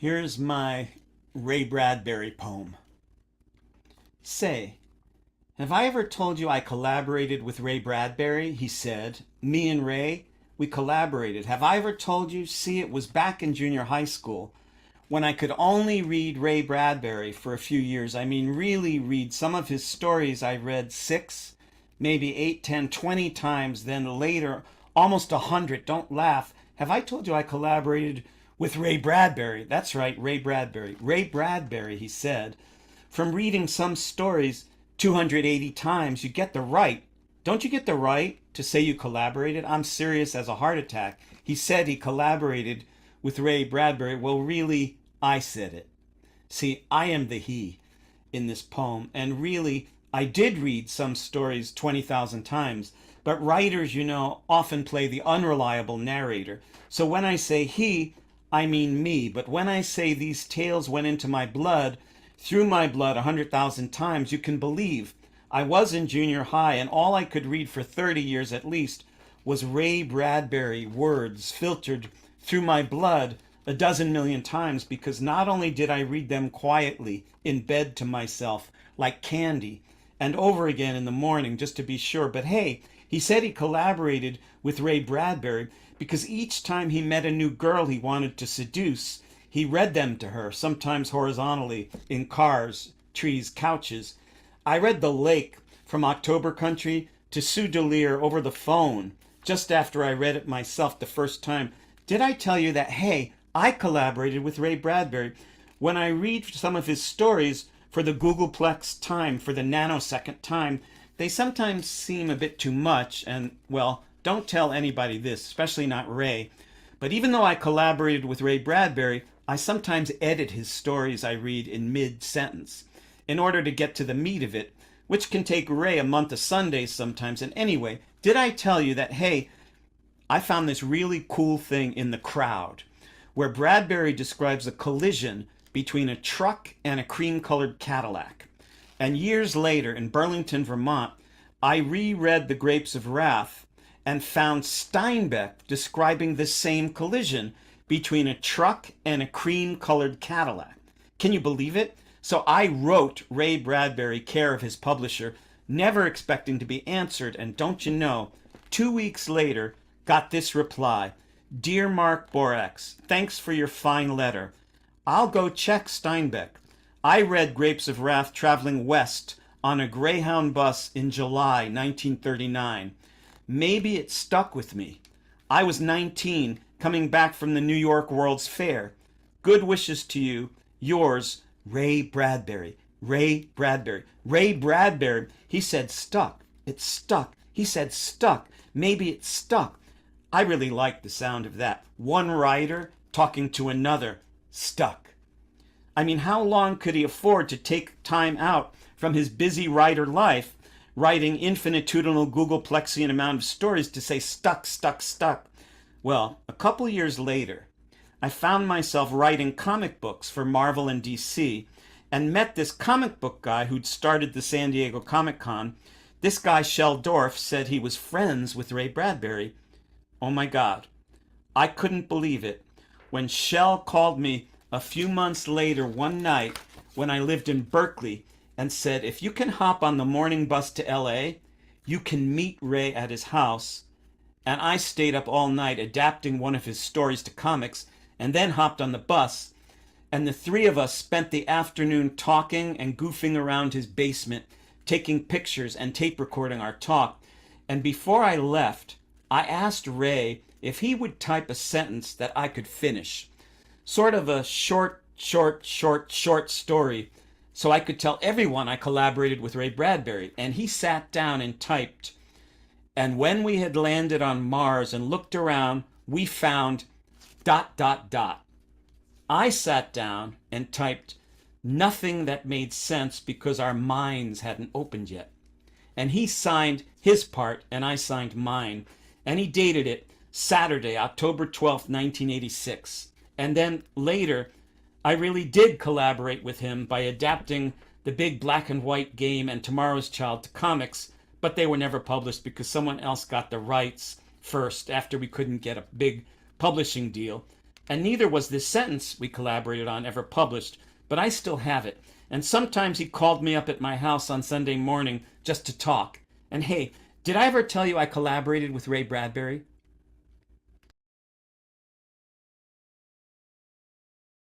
Here's my Ray Bradbury poem. Say, have I ever told you I collaborated with Ray Bradbury? He said. Me and Ray, we collaborated. Have I ever told you? See, it was back in junior high school when I could only read Ray Bradbury for a few years. I mean, really read some of his stories. I read 6, maybe 8, 10, 20 times. Then later, almost 100. Don't laugh. Have I told you I collaborated with Ray Bradbury? That's right, Ray Bradbury. Ray Bradbury, he said. From reading some stories 280 times, you get the right. Don't you get the right to say you collaborated? I'm serious as a heart attack. He said he collaborated with Ray Bradbury. Well, really, I said it. See, I am the he in this poem. And really, I did read some stories 20,000 times. But writers, often play the unreliable narrator. So when I say he, I mean me. But when I say these tales went into my blood, through my blood 100,000 times, you can believe. I was in junior high, and all I could read for 30 years at least was Ray Bradbury words filtered through my blood a dozen million times, because not only did I read them quietly in bed to myself like candy and over again in the morning just to be sure, but hey, he said he collaborated with Ray Bradbury because each time he met a new girl he wanted to seduce, he read them to her, sometimes horizontally, in cars, trees, couches. I read The Lake from October Country to Sue Delir over the phone just after I read it myself the first time. Did I tell you that, hey, I collaborated with Ray Bradbury? When I read some of his stories for the Googleplex time, for the nanosecond time, they sometimes seem a bit too much, and, well, don't tell anybody this, especially not Ray. But even though I collaborated with Ray Bradbury, I sometimes edit his stories I read in mid-sentence in order to get to the meat of it, which can take Ray a month of Sundays sometimes. And anyway, did I tell you that, hey, I found this really cool thing in The Crowd, where Bradbury describes a collision between a truck and a cream-colored Cadillac. And years later, in Burlington, Vermont, I reread The Grapes of Wrath and found Steinbeck describing the same collision between a truck and a cream-colored Cadillac. Can you believe it? So I wrote Ray Bradbury, care of his publisher, never expecting to be answered, and don't you know, 2 weeks later, got this reply. Dear Mark Borax, thanks for your fine letter. I'll go check Steinbeck. I read Grapes of Wrath traveling west on a Greyhound bus in July 1939. Maybe it stuck with me. I was 19, coming back from the New York World's Fair. Good wishes to you. Yours, Ray Bradbury. Ray Bradbury. Ray Bradbury. He said stuck. It stuck. He said stuck. Maybe it stuck. I really like the sound of that. One writer talking to another. Stuck. I mean, how long could he afford to take time out from his busy writer life, writing infinitudinal Googleplexian amount of stories, to say stuck, stuck, stuck? Well, a couple years later, I found myself writing comic books for Marvel and DC, and met this comic book guy who'd started the San Diego Comic-Con. This guy, Shel Dorf, said he was friends with Ray Bradbury. Oh my God, I couldn't believe it. When Shel called me a few months later one night when I lived in Berkeley and said, if you can hop on the morning bus to LA, you can meet Ray at his house. And I stayed up all night adapting one of his stories to comics and then hopped on the bus. And the three of us spent the afternoon talking and goofing around his basement, taking pictures and tape recording our talk. And before I left, I asked Ray if he would type a sentence that I could finish. Sort of a short story, so I could tell everyone I collaborated with Ray Bradbury. And he sat down and typed. And when we had landed on Mars and looked around, we found ... I sat down and typed nothing that made sense because our minds hadn't opened yet. And he signed his part and I signed mine. And he dated it Saturday, October 12th, 1986. And then later, I really did collaborate with him by adapting the big black and white game and Tomorrow's Child to comics, but they were never published because someone else got the rights first after we couldn't get a big publishing deal. And neither was this sentence we collaborated on ever published, but I still have it. And sometimes he called me up at my house on Sunday morning just to talk. And hey, did I ever tell you I collaborated with Ray Bradbury?